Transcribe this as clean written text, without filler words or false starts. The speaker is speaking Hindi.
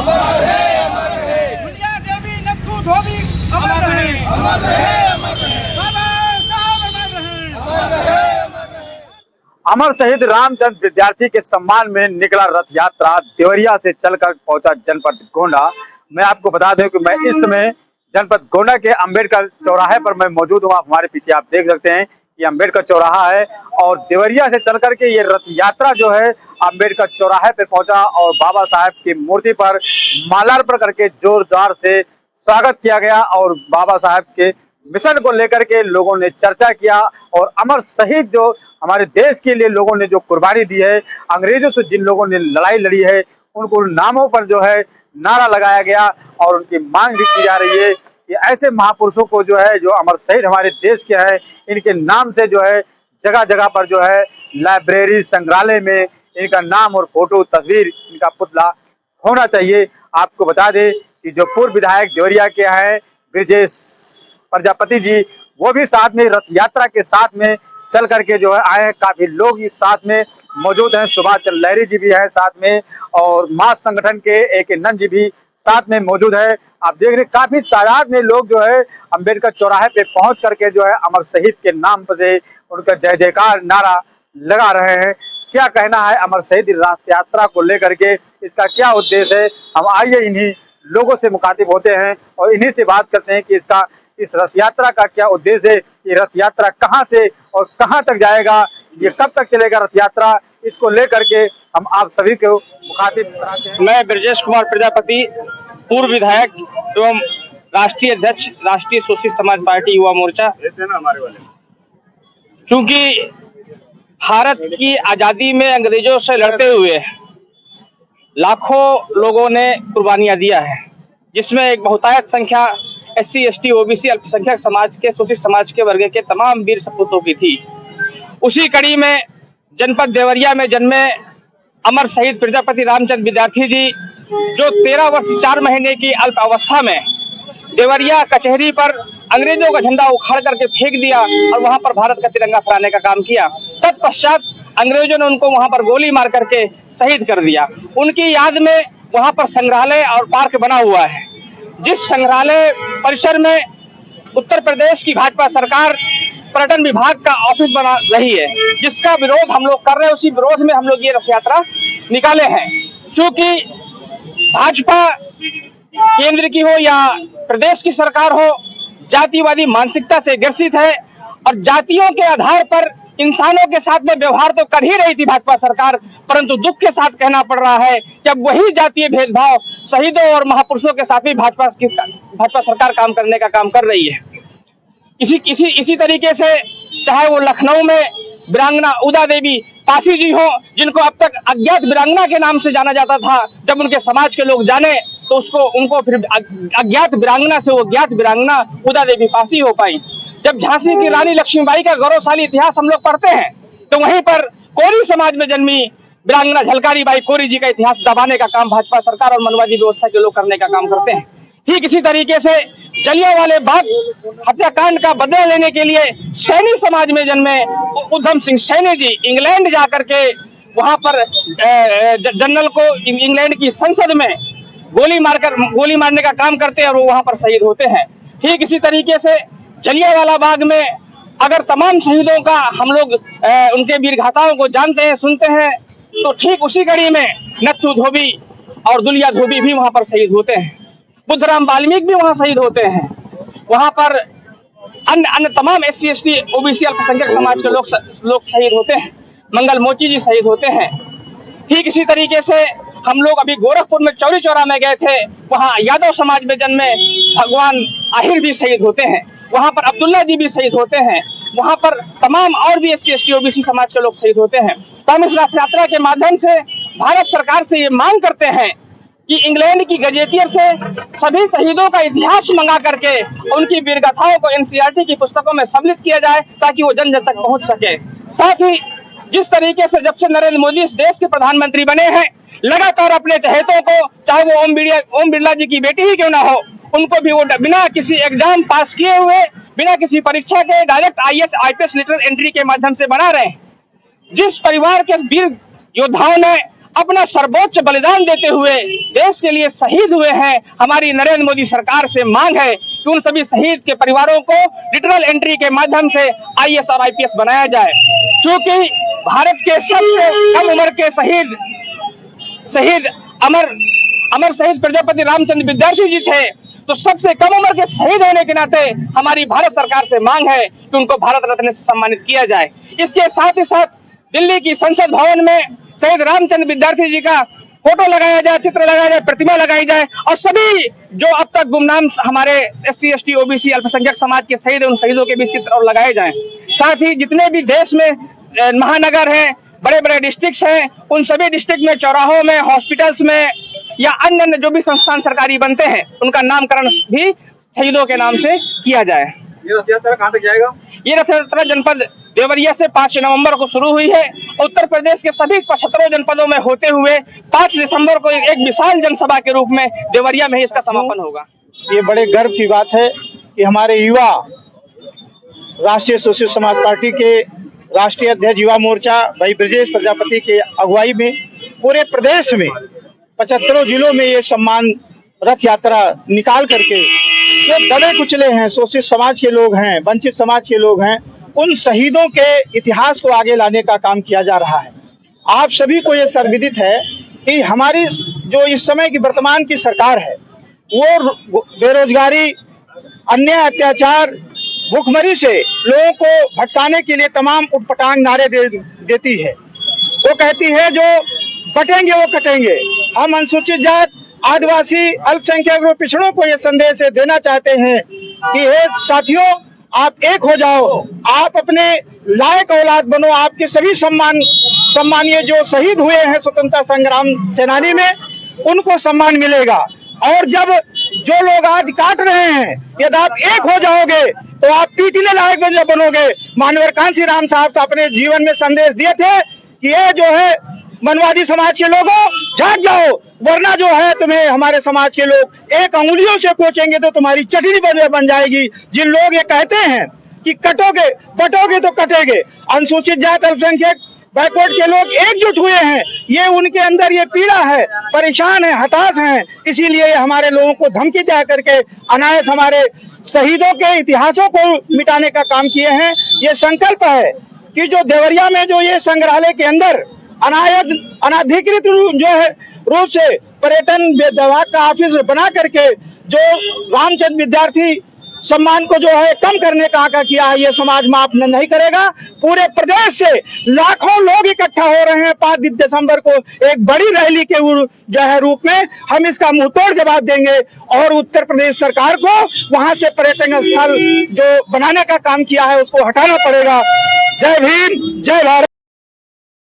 अमर रहे, अमर रहे। दुनिया देवी नथु धोबी अमर रहे, अमर रहे, अमर रहे। बाबा साहब अमर रहे, अमर रहे, अमर रहे। अमर शहीद रामचंद्र विद्यार्थी के सम्मान में निकला रथ यात्रा देवरिया से चलकर पहुंचा जनपद गोंडा। मैं आपको बता दें कि मैं इस समय जनपद गोंडा के अंबेडकर चौराहे पर मैं मौजूद हूँ। हमारे पीछे आप देख सकते हैं कि अंबेडकर चौराहा है और देवरिया से चलकर के ये रथ यात्रा जो है अंबेडकर चौराहे पे पहुंचा और बाबा साहब की मूर्ति पर माल्यार्पण करके जोरदार से स्वागत किया गया और बाबा साहब के मिशन को लेकर के लोगों ने चर्चा किया और अमर शहीद जो हमारे देश के लिए लोगों ने जो कुर्बानी दी है, अंग्रेजों से जिन लोगों ने लड़ाई लड़ी है, उनको नामों पर जो है नारा लगाया गया और उनकी मांग भी की जा रही है कि ऐसे महापुरुषों को जो है, जो अमर शहीद हमारे देश के हैं, इनके नाम से जो है जगह जगह पर जो है लाइब्रेरी, संग्रहालय में इनका नाम और फोटो, तस्वीर, इनका पुतला होना चाहिए। आपको बता दें कि जो पूर्व विधायक देवरिया के हैं ब्रिजेश प्रजापति जी, वो भी साथ में रथ यात्रा के साथ में चल करके जो है आए हैं। काफी लोग इस साथ में मौजूद हैं। सुभाष चंद्र लहरी जी भी है साथ में और मास संगठन के एक नंद जी भी साथ में मौजूद है। आप देख रहे काफी तादाद में लोग जो है अंबेडकर चौराहे पे पहुंच करके जो है अमर शहीद के नाम पर से उनका जय जयकार नारा लगा रहे हैं। क्या कहना है अमर शहीद रथ यात्रा को लेकर के, इसका क्या उद्देश्य है, हम आइए इन्हीं लोगों से मुखातिब होते हैं और इन्हीं से बात करते हैं कि इस रथ यात्रा का क्या उद्देश्य है, ये रथ यात्रा कहां से और कहां तक जाएगा, ये कब तक चलेगा रथ यात्रा, इसको लेकर के हम आप सभी को मुखातिब कराते हैं। मैं ब्रजेश कुमार प्रजापति, पूर्व विधायक एवं राष्ट्रीय अध्यक्ष राष्ट्रीय शोषित समाज पार्टी युवा मोर्चा। क्योंकि भारत की आजादी में अंग्रेजों से लड़ते हुए लाखों लोगों ने कुर्बानियां दिया है, जिसमें एक बहुतायत संख्या SC, ST, OBC अल्पसंख्यक समाज के, शोषित समाज के वर्ग के तमाम वीर सपूतों की थी। उसी कड़ी में जनपद देवरिया में जन्मे अमर शहीद प्रजापति रामचंद्र विद्यार्थी जी, जो 13 वर्ष 4 महीने की अल्प अवस्था में देवरिया कचहरी पर अंग्रेजों का झंडा उखाड़ करके फेंक दिया और वहां पर भारत का तिरंगा फहराने का काम किया। तत्पश्चात अंग्रेजों ने उनको वहां पर गोली मार करके शहीद कर दिया। उनकी याद में वहां पर संग्रहालय और पार्क बना हुआ है, जिस संग्रहालय परिसर में उत्तर प्रदेश की भाजपा सरकार पर्यटन विभाग का ऑफिस बना रही है, जिसका विरोध हम लोग कर रहे हैं। उसी विरोध में हम लोग ये रथ यात्रा निकाले हैं। क्योंकि भाजपा केंद्र की हो या प्रदेश की सरकार हो, जातिवादी मानसिकता से ग्रसित है और जातियों के आधार पर इंसानों के साथ में व्यवहार तो कर ही रही थी भाजपा सरकार, परंतु दुख के साथ कहना पड़ रहा है जब वही जातीय भेदभाव शहीदों और महापुरुषों के साथ भी भाजपा सरकार काम करने का काम कर रही है। इसी तरीके से चाहे वो लखनऊ में वीरांगना उदा देवी पासी जी हो, जिनको अब तक अज्ञात वीरांगना के नाम से जाना जाता था, जब उनके समाज के लोग जाने तो उनको फिर अज्ञात वीरांगना से वो ज्ञात वीरांगना उदा देवी पासी हो पाई। जब झांसी की रानी लक्ष्मीबाई का गौरवशाली इतिहास हम लोग पढ़ते हैं तो वहीं पर कोरी समाज में जन्मी वीरांगना झलकारी बाई कोरी जी का इतिहास दबाने का काम भाजपा सरकार और मनवादी व्यवस्था के लोग करने का काम करते हैं। ठीक इसी तरीके से जलियांवाले बाग हत्याकांड का बदला लेने के लिए सैनी समाज में जन्मे उधम सिंह सैनी जी इंग्लैंड जाकर के वहां पर जनरल को इंग्लैंड की संसद में गोली मारने का काम करते हैं और वो वहां पर शहीद होते हैं। ठीक इसी तरीके से जलियांवाला बाग में अगर तमाम शहीदों का हम लोग उनके वीर गाथाओं को जानते हैं, सुनते हैं, तो ठीक उसी कड़ी में नथु धोबी और दुलिया धोबी भी वहां पर शहीद होते हैं। बुद्धराम वाल्मीकि भी वहां शहीद होते हैं। वहां पर अन्य तमाम SC, ST, OBC अल्पसंख्यक समाज के लोग शहीद होते हैं। मंगल मोची जी शहीद होते हैं। ठीक इसी तरीके से हम लोग अभी गोरखपुर में चौरी चौरा में गए थे, वहां यादव समाज में जन्मे भगवान आहिर भी शहीद होते हैं। वहां पर अब्दुल्ला जी भी शहीद होते हैं। वहां पर तमाम और भी SC, ST, OBC समाज के लोग शहीद होते हैं। तो हम इस रथ यात्रा के माध्यम से भारत सरकार से ये मांग करते हैं कि इंग्लैंड की गजेटियर से सभी शहीदों का इतिहास मंगा करके उनकी वीरगाथाओं को NCERT की पुस्तकों में सम्मिलित किया जाए ताकि वो जन जन तक पहुंच सके। साथ ही जिस तरीके से जब से नरेंद्र मोदी इस देश के प्रधानमंत्री बने हैं, लगातार अपने चहेतों को, चाहे वो ओम बिरला जी की बेटी ही क्यों ना हो, उनको भी वो बिना किसी एग्जाम पास किए हुए, बिना किसी परीक्षा के direct IAS IPS lateral entry के माध्यम से बना रहे हैं। जिस परिवार के वीर योद्धाओं ने अपना सर्वोच्च बलिदान देते हुए देश के लिए शहीद हुए हैं। हमारी नरेंद्र मोदी सरकार से मांग है कि उन सभी शहीद के परिवारों को लिटरल एंट्री के माध्यम से आईएएस और आईपीएस बनाया जाए। क्योंकि भारत के सबसे कम उम्र के शहीद अमर शहीद प्रजापति रामचंद्र विद्यार्थी जी थे, तो सबसे कम उम्र के शहीद होने के नाते हमारी भारत सरकार से मांग है कि उनको भारत रत्न से सम्मानित किया जाए। इसके साथ ही साथ दिल्ली की संसद भवन में शहीद रामचंद्र विद्यार्थी जी का फोटो लगाया जाए, चित्र लगाया जाए, प्रतिमा लगाई जाए और सभी जो अब तक गुमनाम हमारे SC ST OBC अल्पसंख्यक समाज के शहीद हैं उन शहीदों के भी चित्र और लगाए जाएं। साथ ही जितने भी देश में महानगर हैं, बड़े बड़े डिस्ट्रिक्ट हैं, उन सभी डिस्ट्रिक्ट में चौराहों में, हॉस्पिटल्स में या अन्य जो भी संस्थान सरकारी बनते हैं उनका नामकरण भी शहीदों के नाम से किया जाए। ये रथ यात्रा कहाँ तक जाएगा? ये रथ यात्रा जनपद देवरिया से 5 नवंबर को शुरू हुई है। उत्तर प्रदेश के सभी 75 जनपदों में होते हुए 5 दिसंबर को एक विशाल जनसभा के रूप में देवरिया में इसका समापन होगा। ये बड़े गर्व की बात है कि हमारे युवा राष्ट्रीय सोशलिस्ट समाज पार्टी के राष्ट्रीय अध्यक्ष युवा मोर्चा भाई ब्रजेश प्रजापति के अगुवाई में पूरे प्रदेश में 75 जिलों में ये सम्मान रथ यात्रा निकाल करके जो दबे कुचले हैं, शोषित समाज के लोग हैं, वंचित समाज के लोग हैं, उन शहीदों के इतिहास को आगे लाने का काम किया जा रहा है। आप सभी को ये सर्वविदित है कि हमारी जो इस समय की वर्तमान की सरकार है वो बेरोजगारी, अन्याय, अत्याचार, भूखमरी से लोगों को भटकाने के लिए तमाम उटपटांग नारे देती है। वो कहती है जो बटेंगे वो कटेंगे। हम अनुसूचित जात, आदिवासी, अल्पसंख्यक और पिछड़ों को ये संदेश देना चाहते हैं कि हे साथियों, आप एक हो जाओ, आप अपने लायक औलाद बनो। आपके सभी सम्मानीय जो शहीद हुए हैं स्वतंत्रता संग्राम सेनानी में, उनको सम्मान मिलेगा। और जब जो लोग आज काट रहे हैं, यदि आप एक हो जाओगे तो आप पीटने लायक बनोगे। मानवर कांसी राम साहब अपने जीवन में संदेश दिए थे कि ये जो है मनवादी समाज के लोगों जाग जाओ, वरना जो है तुम्हें हमारे समाज के लोग एक अंगुलियों से कोचेंगे तो तुम्हारी चटनी बन जाएगी। जिन लोग ये कहते हैं कि कटोगे बटोगे तो कटेंगे, अनुसूचित जाति, अल्पसंख्यक, बैकवर्ड के लोग एकजुट हुए हैं। ये उनके अंदर ये पीड़ा है, परेशान है, हताश हैं, इसीलिए हमारे लोगों को धमकी दे करके अनायास हमारे शहीदों के इतिहासों को मिटाने का काम किए हैं। ये संकल्प है कि जो देवरिया में जो ये संग्रहालय के अंदर अनाधिकृत जो है रूप से पर्यटन विभाग का ऑफिस बना करके जो रामचंद्र विद्यार्थी सम्मान को जो है कम करने का आका किया है, ये समाज माफ नहीं करेगा। पूरे प्रदेश से लाखों लोग इकट्ठा हो रहे हैं 5 दिसंबर को एक बड़ी रैली के जो है रूप में। हम इसका मुंहतोड़ जवाब देंगे और उत्तर प्रदेश सरकार को वहां से पर्यटन स्थल जो बनाने का काम किया है उसको हटाना पड़ेगा। जय भीम, जय भारत।